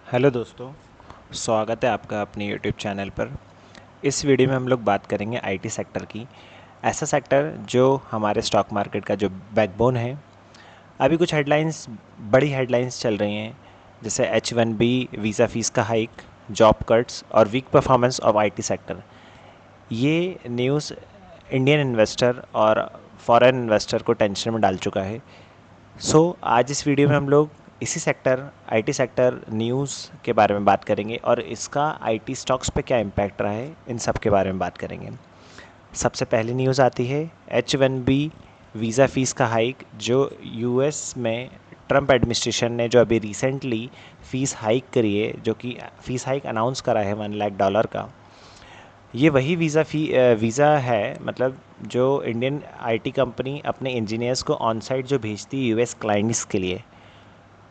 Hello दोस्तों, स्वागत है आपका अपने यूट्यूब चैनल पर। इस वीडियो में हम लोग बात करेंगे आईटी सेक्टर की। ऐसा सेक्टर जो हमारे स्टॉक मार्केट का जो बैकबोन है। अभी कुछ हेडलाइंस, बड़ी हेडलाइंस चल रही हैं, जैसे H1B वीज़ा फ़ीस का हाइक, जॉब कट्स और weak performance of IT sector. ये न्यूज़ इंडियन इन्वेस्टर और फॉरेन इन्वेस्टर को टेंशन में डाल चुका है। आज इस वीडियो में हम लोग इसी सेक्टर, आईटी सेक्टर न्यूज़ के बारे में बात करेंगे और इसका आईटी स्टॉक्स पे क्या इम्पैक्ट रहा है, इन सब के बारे में बात करेंगे। सबसे पहली न्यूज़ आती है H1B वीज़ा फ़ीस का हाइक, जो यूएस में ट्रंप एडमिनिस्ट्रेशन ने जो अभी रिसेंटली फ़ीस हाइक करी है, जो कि फ़ीस हाइक अनाउंस करा है $1 लाख का। ये वही वीज़ा है, मतलब जो इंडियन आईटी कंपनी अपने इंजीनियर्स को ऑन साइट जो भेजती है यूएस क्लाइंट्स के लिए।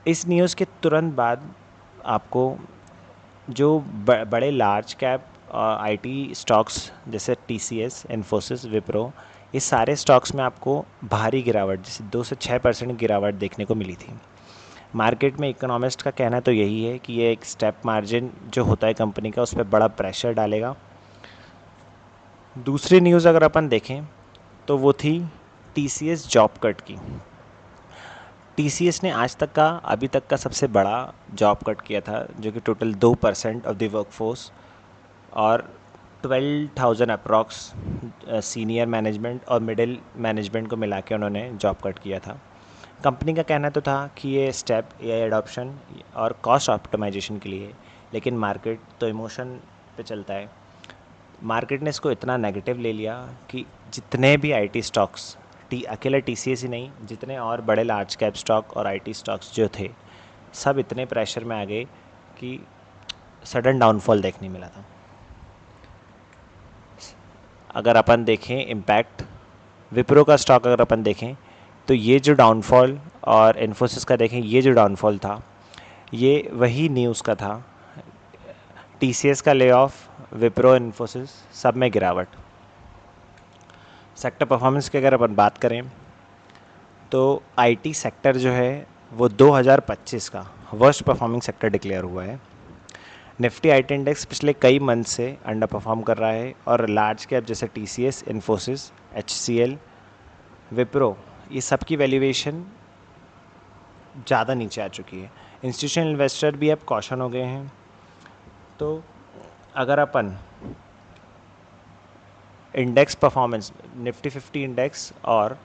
इस न्यूज़ के तुरंत बाद आपको जो बड़े लार्ज कैप आईटी स्टॉक्स जैसे टीसीएस, इन्फोसिस, विप्रो, इस सारे स्टॉक्स में आपको भारी गिरावट, जैसे 2 से 6% गिरावट देखने को मिली थी। मार्केट में इकोनॉमिस्ट का कहना तो यही है कि ये एक स्टेप मार्जिन जो होता है कंपनी का, उस पर बड़ा प्रेशर डालेगा। दूसरी न्यूज़ अगर अपन देखें तो वो थी टीसीएस जॉब कट की। टीसीएस ने आज तक का, अभी तक का सबसे बड़ा जॉब कट किया था, जो कि टोटल 2% ऑफ द वर्कफोर्स और 12,000 अप्रॉक्स सीनियर मैनेजमेंट और मिडिल मैनेजमेंट को मिला के उन्होंने जॉब कट किया था। कंपनी का कहना तो था कि ये स्टेप एआई एडॉप्शन और कॉस्ट ऑप्टिमाइजेशन के लिए है, लेकिन मार्केट तो इमोशन पे चलता है। मार्केट ने इसको इतना नेगेटिव ले लिया कि जितने भी आईटी स्टॉक्स, अकेला टीसीएस ही नहीं, जितने और बड़े लार्ज कैप स्टॉक और आईटी स्टॉक्स जो थे, सब इतने प्रेशर में आ गए कि सडन डाउनफॉल देखने मिला था। अगर अपन देखें इम्पैक्ट विप्रो का स्टॉक, अगर अपन देखें तो ये जो डाउनफॉल, और इन्फोसिस का देखें, ये जो डाउनफॉल था, ये वही न्यूज़ का था। टीसीएस का ले ऑफ, विप्रो, इन्फोसिस, सब में गिरावट। सेक्टर परफॉर्मेंस की अगर अपन बात करें तो आईटी सेक्टर जो है वो 2025 का वर्स्ट परफॉर्मिंग सेक्टर डिक्लेयर हुआ है। निफ्टी आईटी इंडेक्स पिछले कई मंथ से अंडर परफॉर्म कर रहा है और लार्ज कैप जैसे टीसीएस, इन्फोसिस, एचसीएल, विप्रो, ये सब की वैल्यूएशन ज़्यादा नीचे आ चुकी है। इंस्टीट्यूशनल इन्वेस्टर भी अब कॉशन हो गए हैं। तो अगर अपन इंडेक्स परफॉर्मेंस, निफ्टी 50 इंडेक्स और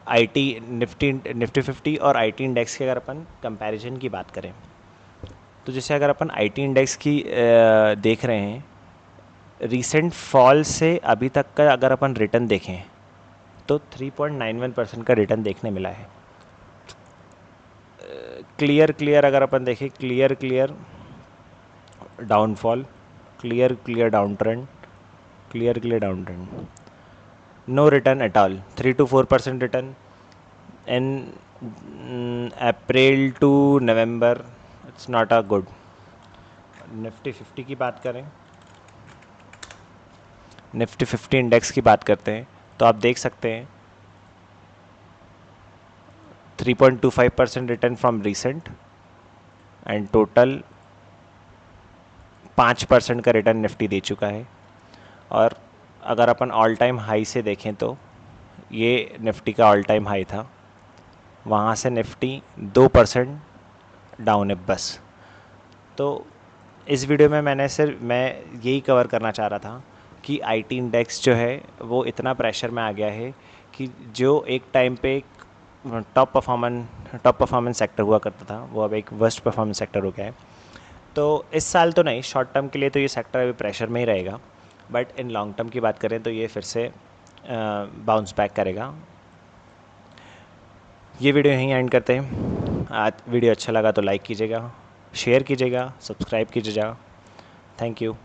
आईटी, निफ्टी 50 और आईटी इंडेक्स की अगर अपन कंपैरिजन की बात करें तो जैसे अगर अपन आईटी इंडेक्स की देख रहे हैं, रीसेंट फॉल से अभी तक का अगर अपन रिटर्न देखें तो 3.91% का रिटर्न देखने मिला है। क्लियर अगर अपन देखें, clear downfall, clear down trend, clear down trend, no return at all, 3 to 4% return in April to November. It's not a good. Nifty 50 की बात करें, निफ्टी 50 इंडेक्स की बात करते हैं तो आप देख सकते हैं 3.25% return from recent and total 5% का रिटर्न निफ्टी दे चुका है। और अगर अपन ऑल टाइम हाई से देखें तो ये निफ्टी का ऑल टाइम हाई था, वहाँ से निफ्टी 2% डाउन है बस। तो इस वीडियो में मैं यही कवर करना चाह रहा था कि आईटी इंडेक्स जो है वो इतना प्रेशर में आ गया है कि जो एक टाइम पे एक टॉप परफॉर्मेंस सेक्टर हुआ करता था, वो अब एक वर्स्ट परफॉर्मेंस सेक्टर हो गया है। तो इस साल तो नहीं, शॉर्ट टर्म के लिए तो ये सेक्टर अभी प्रेशर में ही रहेगा, बट इन लॉन्ग टर्म की बात करें तो ये फिर से बाउंस बैक करेगा। ये वीडियो यहीं एंड करते हैं। आज वीडियो अच्छा लगा तो लाइक कीजिएगा, शेयर कीजिएगा, सब्सक्राइब कीजिएगा। Thank you.